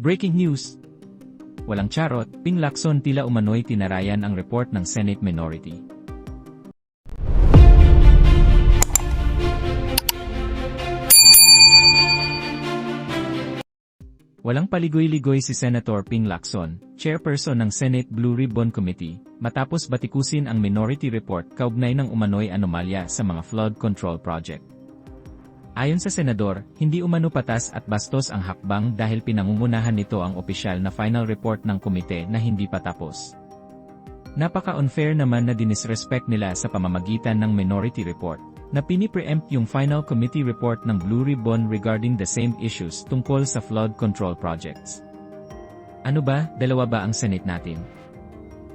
Breaking news! Walang charot, Ping Lacson tila umano'y tinarayan ang report ng Senate Minority. Walang paligoy-ligoy si Senator Ping Lacson, chairperson ng Senate Blue Ribbon Committee, matapos batikusin ang minority report kaugnay ng umano'y anomalya sa mga flood control project. Ayon sa senador, hindi umano patas at bastos ang hakbang dahil pinangungunahan nito ang opisyal na final report ng komite na hindi pa tapos. Napaka-unfair naman na dinisrespect nila sa pamamagitan ng minority report, na pini-preempt yung final committee report ng Blue Ribbon regarding the same issues tungkol sa flood control projects. Ano ba, dalawa ba ang Senate natin?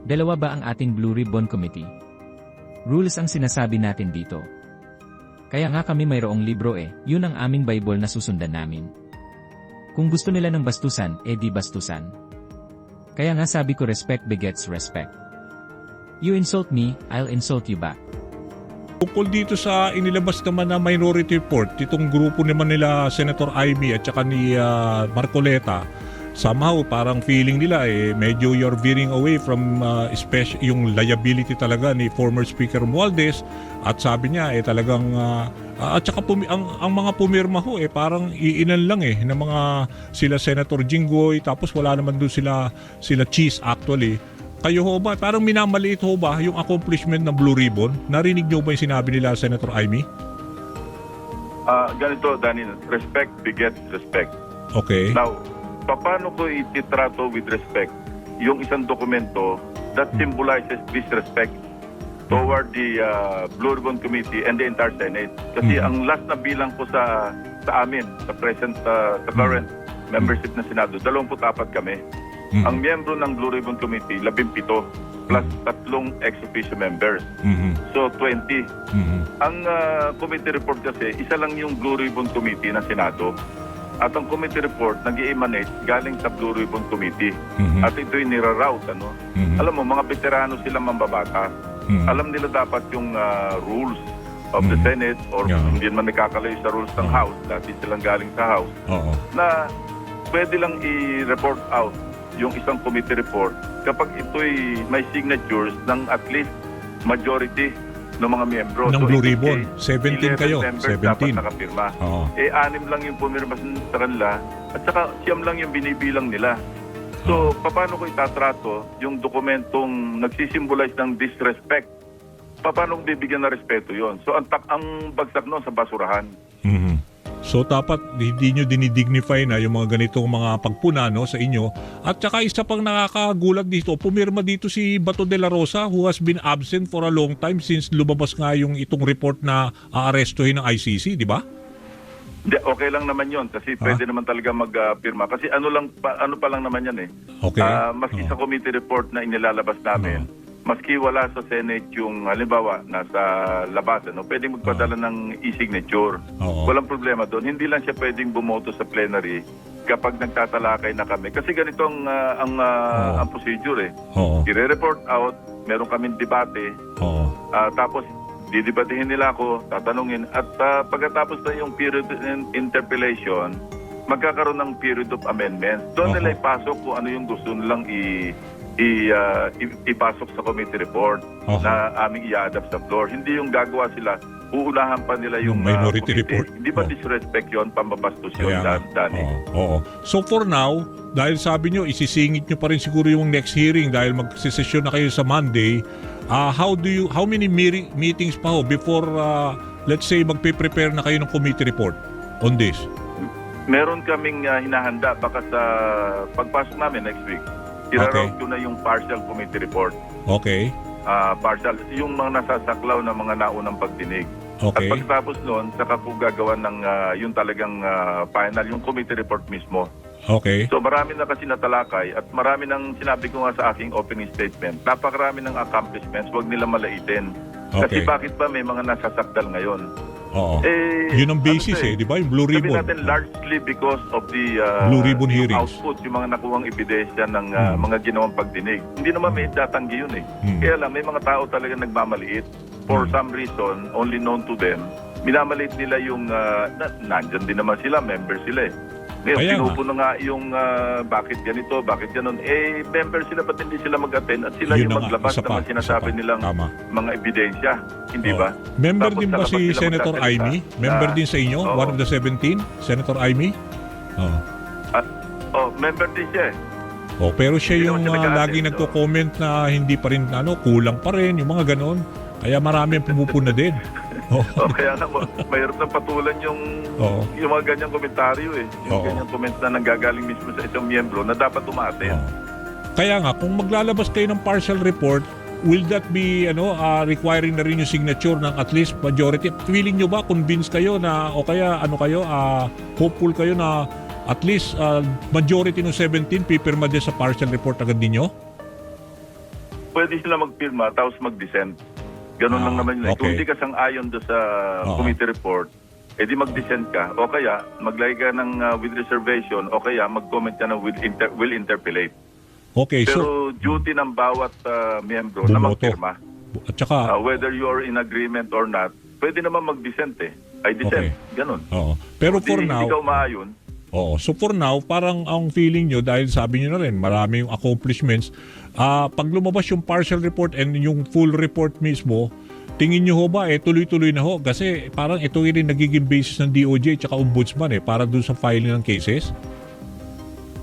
Dalawa ba ang ating Blue Ribbon Committee? Rules ang sinasabi natin dito. Kaya nga kami mayroong libro yun ang aming Bible na susundan namin. Kung gusto nila ng bastusan, di bastusan. Kaya nga sabi ko respect begets respect. You insult me, I'll insult you back. Tungkol dito sa inilabas naman na minority report, itong grupo naman nila Senator Amy at saka ni Marcoleta, somehow parang feeling nila medyo you're veering away from yung liability talaga ni former Speaker Romualdez, at sabi niya talagang at saka ang mga pumirma ho parang iilan lang na mga sila Senator Jinggoy, tapos wala naman doon sila Cheese actually. Kayo ho ba, parang minamaliit ho ba yung accomplishment ng Blue Ribbon? Narinig niyo ba yung sinabi nila Senator Amy? Ganito, Danny, respect begets respect. Okay. Now, paano ko ititrato with respect yung isang dokumento that symbolizes disrespect toward the Blue Ribbon Committee and the entire Senate? Kasi ang last na bilang ko sa amin, sa current membership ng Senado, 24 kami. Ang miyembro ng Blue Ribbon Committee, 17 plus 3 ex-officio members. So, 20. Ang committee report kasi, isa lang yung Blue Ribbon Committee ng Senado. At ang committee report nag-i-emanate galing sa Blue Ribbon Committee. At ito'y niraroute. Alam mo, mga veterano silang mambabata. Alam nila dapat yung rules of the Senate or hindi man nakakalayo sa rules ng House. Dati silang galing sa House. Na pwede lang i-report out yung isang committee report kapag ito'y may signatures ng at least majority ng mga miyembro. Ng Blue Ribbon. 17 kayo. 17. Dapat nakapirma. 6 lang yung pumirma sa kanila at saka 9 lang yung binibilang nila. So, paano ko itatrato yung dokumentong nagsisimbolize ng disrespect? Paano ko bibigyan ng respeto yon? So, ang bagsak noon sa basurahan. So dapat hindi nyo dinidignify na yung mga ganitong mga pagpuna sa inyo. At saka isa pang nakakagulat dito, pumirma dito si Bato de la Rosa who has been absent for a long time since lumabas nga yung itong report na aarestuhin ng ICC, di ba? Okay lang naman yon kasi pwede naman talaga magpirma. Kasi ano pa lang naman yan Okay. Maski sa committee report na inilalabas namin, maski wala sa Senate yung halimbawa nasa labas, pwedeng magpadala ng e-signature. Walang problema doon. Hindi lang siya pwedeng bumoto sa plenary kapag nagtatalakay na kami. Kasi ganito ang procedure I-report out, meron kaming debate, tapos didebatehin nila ako, tatanungin, at pagkatapos na yung period interpellation, magkakaroon ng period of amendments. Doon nila ipasok kung ano yung gusto nilang ipasok sa committee report na aming i-adapt sa floor. Hindi yung gagawa sila, uunahan pa nila yung minority committee. report. Hindi ba disrespect yun, pambabastos yun, Danny? So for now, dahil sabi nyo, isisingit nyo pa rin siguro yung next hearing dahil magsisesyon na kayo sa Monday, how many meetings pa before, let's say, magpe-prepare na kayo ng committee report on this? Meron kaming hinahanda baka sa pagpasok namin next week. I-route ko na yung partial committee report. Okay. Partial. Yung mga nasasaklaw na mga naunang pagdinig. Okay. At pagtapos noon, saka po gagawa ng yung talagang final, yung committee report mismo. Okay. So marami na kasi natalakay at marami nang sinabi ko nga sa aking opening statement. Napakarami ng accomplishments, huwag nila malaitin. Kasi bakit ba may mga nasasakdal ngayon? Yun ang basis di ba? Yung Blue Ribbon. Sabi natin largely because of the Blue Ribbon hearings. Output, yung mga nakuhang ebidensya ng mga ginawang pagdinig. Hindi naman may datanggi yun Kaya lang, may mga tao talaga nagmamaliit. For some reason, only known to them, minamaliit nila yung, nandyan din naman sila, member sila Ngayon, Kaya nga. pinupuno nga yung bakit ganito, bakit ganon. Member sila, ba't hindi sila mag-attend? At sila Yun yung na nga, maglabas isa ng pa, mga sinasabi isa pa. nilang Tama. mga ebidensya. Hindi Oo. ba? Member Tapos din ba saka si pag sila Senator magsasalita Amy? Member na- din sa inyo? Oo. One of the 17? Senator Amy? Oo. Member din siya eh. Oh, pero siya Hindi yung naman siya nag-a-attend, lagi nagko-comment na hindi pa rin kulang pa rin yung mga ganon. Kaya marami ang pumupuna din. Oh. Kaya nga, mayroon ng patulan yung Oo. mga ganyang komentaryo eh. Yung Oo. ganyang comment na nanggagaling mismo sa isang miyembro na dapat umaten. Oh. Kaya nga kung maglalabas kayo ng partial report, will that be requiring na rin yung signature ng at least majority? Feeling nyo ba convinced kayo na o kaya hopeful kayo na at least majority ng 17 pipirma din sa partial report agad ninyo? Pwede sila magpirma tapos mag-dissent. Ganon lang naman yun. okay. Kung hindi ka sang-ayon doon sa committee report, edi mag-dissent ka. O kaya maglagay ka ng with reservation o kaya mag-comment ka ng will interpolate. Okay, so Pero duty ng bawat miyembro na bumoto. magpirma. At saka Whether you're in agreement or not, pwede naman mag-dissent eh. Ay dissent. Okay. Ganon. oo. Pero Kung for hindi now, ka umaayon, oo. So for now, parang ang feeling nyo, dahil sabi nyo na rin, marami yung accomplishments, pag lumabas yung partial report and yung full report mismo, tingin nyo ho ba, tuloy-tuloy na ho? Kasi parang ito rin nagiging basis ng DOJ at ombudsman para dun sa filing ng cases.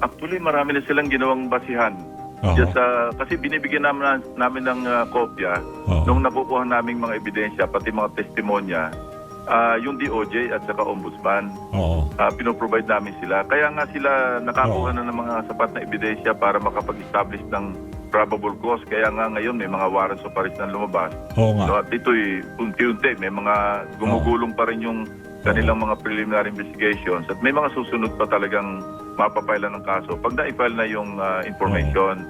actually marami na silang ginawang basihan. Oo. Just, kasi binibigyan namin ng kopya Oo. nung nakukuha naming mga ebidensya, pati mga testimonya, yung DOJ at saka ombudsman. Oo. Pinoprovide namin sila. Kaya nga sila nakakuha na ng mga sapat na ebidensya para makapag-establish ng probable cause. Kaya nga ngayon may mga warrants of arrest na lumabas. Oo nga. So, at ito'y unti-unti, may mga gumugulong pa rin yung kanilang mga preliminary investigations at may mga susunod pa talagang mapapailan ng kaso pag na-file na yung information.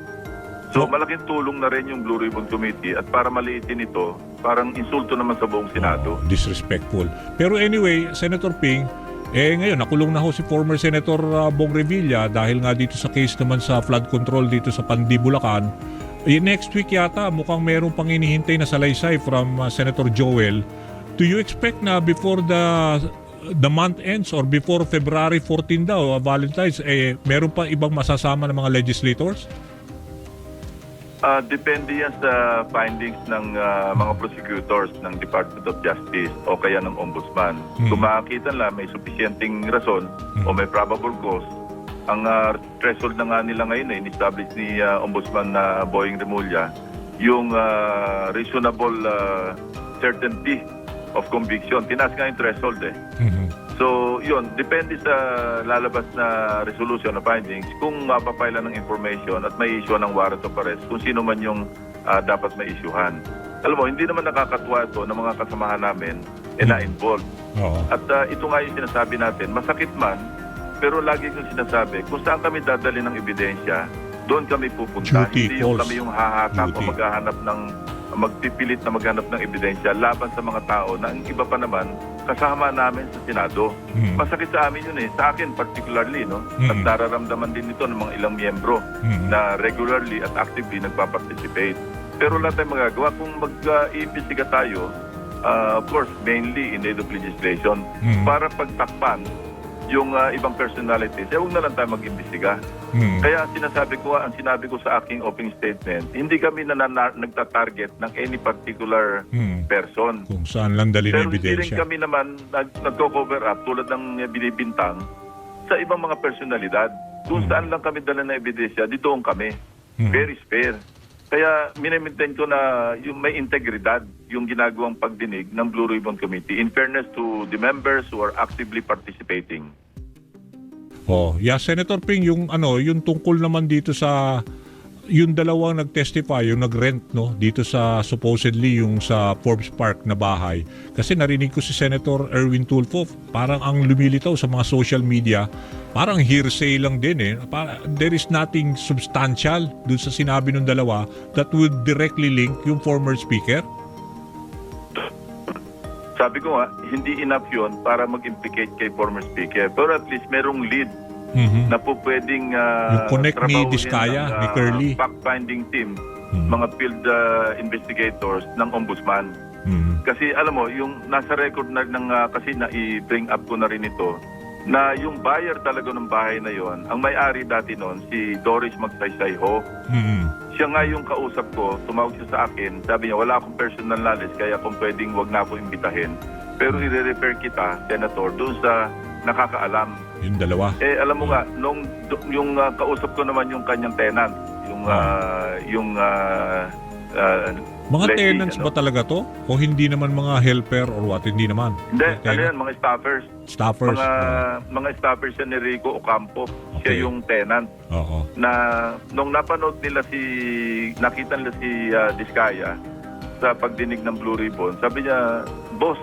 So malaking tulong na rin yung Blue Ribbon Committee at para maliitin ito, parang insulto naman sa buong Senado. Disrespectful. Pero anyway, Senator Ping, ngayon nakulong na ho si former Senator Bong Revilla dahil nga dito sa case naman sa flood control dito sa Pandi, Bulacan. Next week yata mukhang meron pang inihintay na salaysay from Senator Joel. Do you expect na before the month ends or before February 14 daw, Valentine's, meron pa ibang masasama ng mga legislators? Depende yan sa findings ng mga prosecutors ng Department of Justice o kaya ng Ombudsman. Kung makakita nila may sufficienting rason o may probable cause, ang threshold na nga nila ngayon ay in-establish ni Ombudsman na Boying Remulla, yung reasonable certainty of conviction. Tinaas nga yung threshold eh. So, yun, depende sa lalabas na resolution o findings kung mapapailan ng information at may issue ng warrant of arrest kung sino man yung dapat may issuehan. Alam mo, hindi naman nakakatuwa ito ng mga kasamahan namin na-involved. Oo. At ito nga yung sinasabi natin, masakit man, pero lagi kong sinasabi, kung saan kami dadali ng ebidensya, doon kami pupunta. Duty Hindi yung calls. kami yung hahatak o Duty. magpipilit na maghanap ng ebidensya laban sa mga tao na ang iba pa naman kasama namin sa Senado. Masakit sa amin yun eh. Sa akin particularly, no? At nararamdaman din ito ng mga ilang miyembro na regularly at actively nagpa-participate. Pero wala tayong magagawa. Kung mag-iimbestiga tayo, of course, mainly in aid of legislation, para pagtakpan yung ibang personalities, huwag na lang tayo mag-imbestiga. Kaya ang sinabi ko sa aking opening statement, hindi kami nagta-target ng any particular person. Kung saan lang dali Pero ng hindi rin ebidensya. kami naman nagko-cover up tulad ng binibintang sa ibang mga personalidad. Kung saan lang kami dala na ebidensya, ditoon kami. Very spare. Kaya minimaintain ko na yung may integridad yung ginagawang pagdinig ng Blue Ribbon Committee in fairness to the members who are actively participating. Senator Ping, yung tungkol naman dito sa yung dalawang nag-testify, yung nag-rent dito sa supposedly yung sa Forbes Park na bahay. Kasi narinig ko si Senator Erwin Tulfo, parang ang lumilitaw sa mga social media, parang hearsay lang din there is nothing substantial dun sa sinabi ng dalawa that would directly link yung former speaker. Sabi ko nga, hindi enough yun para mag-implicate kay former speaker. Pero at least merong lead na po pwedeng Yung connect ni trabahuhin Diskaya, ng, ni Curly. fact-finding team, mga field investigators ng ombudsman. Kasi alam mo, yung nasa record na kasi na i-bring up ko na rin ito, na yung buyer talaga ng bahay na yon, ang may-ari dati noon, si Doris Magsaysay Ho. Siya nga yung kausap ko, tumawag siya sa akin, sabi niya, wala akong personal knowledge, kaya kung pwedeng wag na ako imbitahin. Pero i-refer kita, Senator, doon sa nakakaalam. Yung dalawa. Alam mo nga, yung kausap ko naman yung kanyang tenant, Mga Leslie, tenants ba talaga to? O hindi naman mga helper or what? Hindi naman. Hindi, Mga tenant? mga staffers. Staffers. Mga staffers siya ni Rico Ocampo. Okay. Siya yung tenant. Oo. Na nung napanood nila nakita nila si Diskaya sa pagdinig ng Blue Ribbon, sabi niya, boss,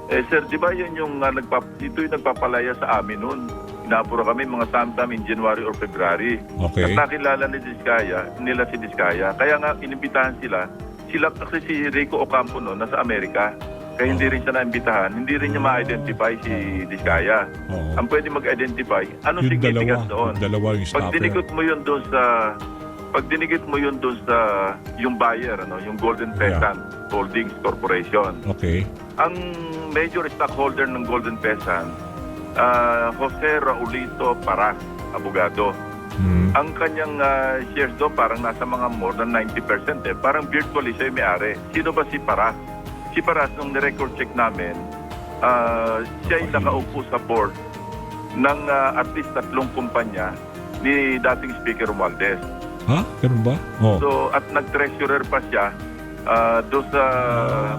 sir, di ba yan yung ito yung nagpapalaya sa amin noon? Inapura kami mga sometime in January or February. Okay. At nakilala nila si Diskaya. Kaya nga inimbitahan sila kasi si Rico Ocampo noon nasa Amerika. Kaya hindi rin siya naimbitahan. Hindi rin niya ma-identify si Diskaya. Oo. Ang pwede mag-identify, anong Yung significance dalawa. doon? Yung dalawa yung Pag staffer. dinigit mo yun doon sa yung buyer, yung Golden Pheasant Holdings Corporation. Okay. Ang major stockholder ng Golden Pheasant, Jose Raulito Paras, abogado. Ang kanyang shares do parang nasa mga more than 90%. Parang virtually siya yung may-ari. Sino ba si Paras? Si Paras, nung ni-record check namin, siya ay nakaupo sa board ng at least 3 kumpanya ni dating Speaker Romualdez. Ha? Ganun ba? Oh. So, at nag-treasurer pa siya doon sa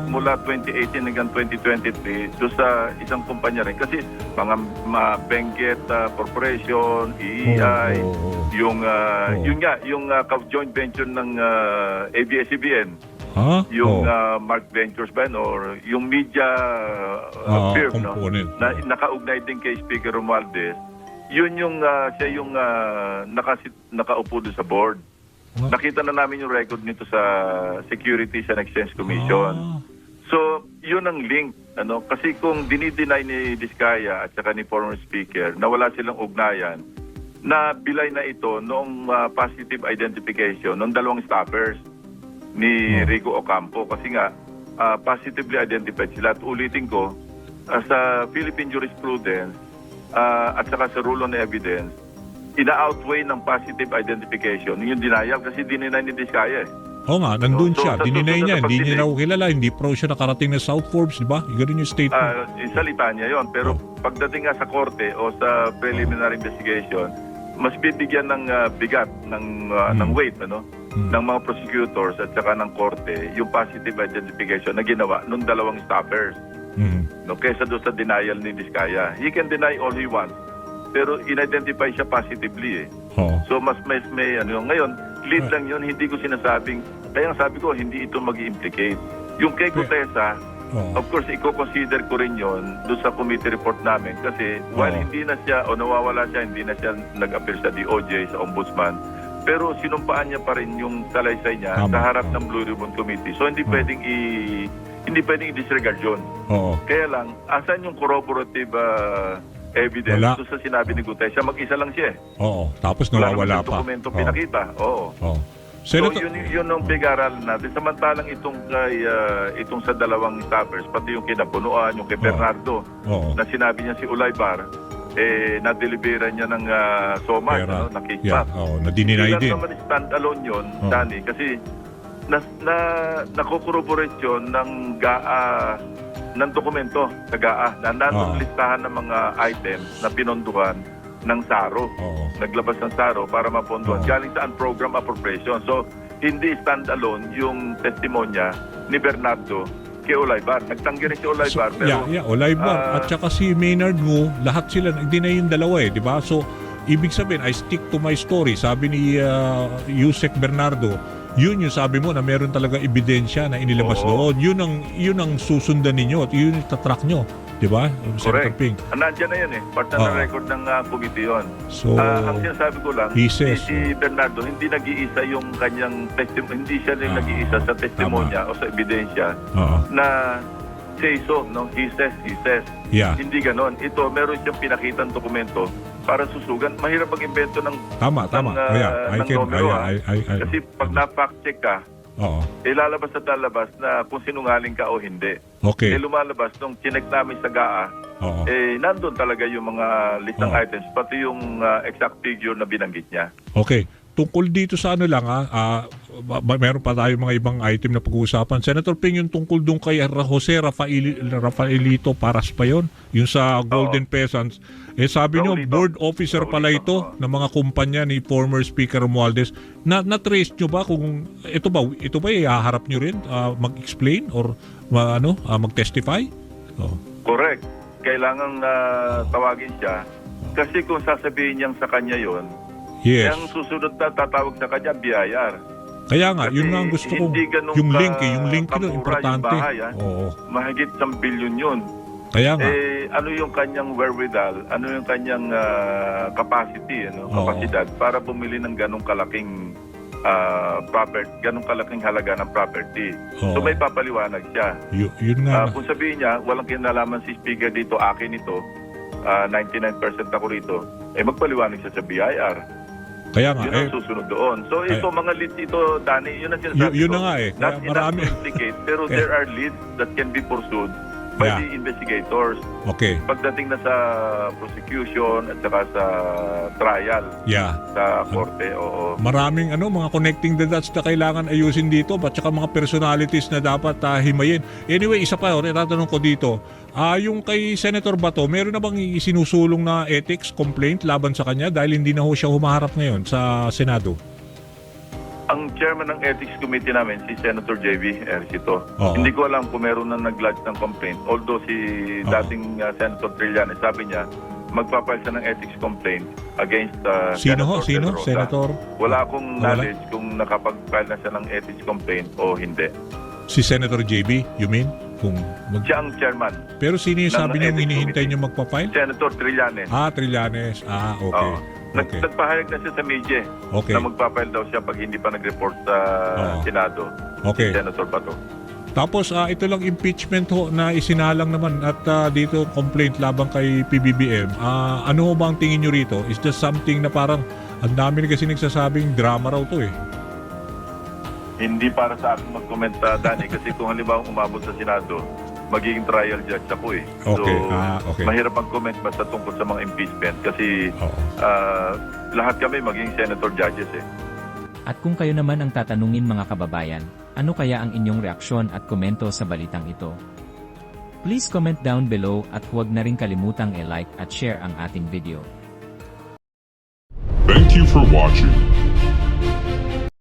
mula 2018 hanggang 2023 doon sa isang kumpanya rin. Kasi mga Benguet Corporation, EEI, yung joint venture ng ABS-CBN, yung Mark Ventures ba, or yung media firm, no, na nakaugnay din kay Speaker Romualdez. Yun yung siya yung nakaupo doon sa board. Nakita na namin yung record nito sa Securities and Exchange Commission. So, yun ang link. Kasi kung dinideny ni Diskaya at saka ni former speaker na wala silang ugnayan, na bilay na ito noong positive identification ng 2 staffers ni Rico Ocampo. Kasi nga, positively identified sila. At ulitin ko, sa Philippine jurisprudence at saka sa rule on evidence, ina-outweigh ng positive identification yung denial kasi dininay ni Diskaya eh. Oo nga, nandun So, siya. sa Dininay susunod niya. na Hindi niya pagdinig- raw kilala. Hindi pro siya nakarating na South Forbes, di ba? Ganun yung statement. Yung salita niya yon. Pero pagdating nga sa korte o sa preliminary investigation, mas bibigyan ng bigat, ng weight, ng mga prosecutors at saka ng korte, yung positive identification na ginawa ng 2 staffers. Kesa doon sa denial ni Diskaya. He can deny all he wants, pero in-identify siya positively eh. So mas may ngayon, lead lang yun, hindi ko sinasabing, kaya sabi ko, hindi ito mag-implicate. Yung kay Gutesa, of course, i-consider ko rin yun doon sa committee report namin kasi while hindi na siya o nawawala siya, hindi na siya nag-appear sa DOJ, sa Ombudsman, pero sinumpaan niya pa rin yung salaysay niya sa harap ng Blue Ribbon Committee. So hindi pwedeng i-disregard yun. Kaya lang, asan yung corroborative evidence doon sa sinabi ni Gutesa? Mag-isa lang siya eh. Tapos nawawala pa. Wala naman dokumento pinakita. Senator, So yun ang big-aral natin. Samantalang itong sa 2 staffers, pati yung kinapunuan, yung kay Bernardo, na sinabi niya si Ulaybar, na-deliveran niya ng SOMA, na kickback. na-deny din. Naman stand-alone yun, Danny, kasi nakukorroborate yun ng GAA, ng dokumento sa GAA, na nandun listahan ng mga items na pinonduhan ng SARO. Naglabas ng SARO para mapondohan. Galing sa program appropriation. So, hindi stand-alone yung testimonya ni Bernardo kay Ulaybar. Nagtanggi rin si Ulaybar. Pero, Ulaybar. At saka si Maynard Ngu, lahat sila, nag-deny yung dalawa di ba? So, ibig sabihin, I stick to my story. Sabi ni Yusek Bernardo, yun yung sabi mo na meron talaga ebidensya na inilabas doon. Yun ang susundan ninyo at yun yung tatrack nyo. Diba? Senator correct. Ping. Nandiyan na yun eh. Part na ng record ng committee yun. So, ang sinasabi ko lang, he says, si Bernardo, hindi nag-iisa yung kanyang hindi siya rin nag-iisa sa testimonya o sa ebidensya na say so, no? He says. Yeah. Hindi ganon. Ito, meron siyang pinakitang dokumento para susugan. Mahirap mag-invento ng Tama. ng numero. Kasi pag na-fact check ka, Oo. lalabas at lalabas na kung sinungaling ka o hindi. Okay. Lumalabas nung chinek namin sa GAA, Oo. nandun talaga yung mga listang Oo. items, pati yung exact figure na binanggit niya. Okay. Tungkol dito sa ano lang meron pa tayo mga ibang item na pag-uusapan. Senator Ping, yung tungkol doon kay Jose Rafaelito Paras pa yun, yung sa Golden Peasants. Sabi nyo, Raulito. board officer pala ito Raulito, ng mga kumpanya ni former Speaker Romualdez. Na-trace nyo ba kung ito ba ihaharap nyo rin mag-explain or mag-testify? Oh. Correct. Kailangan tawagin siya. Kasi kung sasabihin niyang sa kanya yon, Yes. ang susunod na tatawag sa kanya, BIR. Kaya nga, Kasi yun nga ang gusto ko. hindi ganun Yung link yung link kamura yun, importante. yung bahay, Oo. Mahigit 1 billion yun. Kaya nga. Ano yung kanyang wherewithal, ano yung kanyang capacity, Oo. kapasidad para bumili ng ganong kalaking property, ganong kalaking halaga ng property. Oo. So may papaliwanag siya. Yun nga. Kung sabihin niya, walang kinalaman si speaker dito, akin ito, 99% ako rito, magpaliwanag siya sa BIR. Kaya nga. Yun ang susunod doon. So ito, mga leads ito, Danny, yun ang sinasabi Yun ko. na nga Not Kaya enough marami. to implicate, pero there are leads that can be pursued by Yeah. the investigators. Okay. Pagdating na sa prosecution at saka sa trial Yeah. sa korte, oo. Maraming mga connecting the dots na kailangan ayusin dito at saka mga personalities na dapat himayin. Anyway, isa pa tatanong ko dito. Yung kay Senator Bato, meron na bang isinusulong na ethics complaint laban sa kanya dahil hindi na ho siya humaharap ngayon sa Senado? Ang chairman ng ethics committee namin, si Senator J.V. Ercito, Oo. hindi ko alam kung meron na nag-lodge ng complaint. Although si Oo. dating Senator Trillanes, sabi niya, magpapile siya ng ethics complaint against Sino ho? Senator Sino? De La Rosa. Senator? Wala akong Wala? knowledge kung nakapag-file na siya ng ethics complaint o hindi. Si Senator JB, you mean? Siya ang chairman. Pero sino yung ng sabi niyo ethics hinihintay committee. niyo magpa-file? Senator Trillanes. Trillanes. Okay. Oo. Okay. Nagpahayag na siya sa media Okay. na magpapile daw siya pag hindi pa nag-report sa Oo. Senado. Okay. Si Senator Bato. Tapos ito lang impeachment ho na isinalang naman at dito complaint labang kay PBBM. Ano ho ba ang tingin nyo rito? Is this something na parang ang dami na kasi nagsasabing drama raw to Hindi para sa akin mag-comment Danny, kasi kung halimbawa umabot sa Senado, magiging trial judge ako Okay. So, Okay. mahirap mag-comment basta tungkol sa mga impeachment kasi Oo. lahat kami magiging senator judges At kung kayo naman ang tatanungin mga kababayan, ano kaya ang inyong reaksyon at komento sa balitang ito? Please comment down below at huwag na rin kalimutang i-like at share ang ating video. Thank you for watching.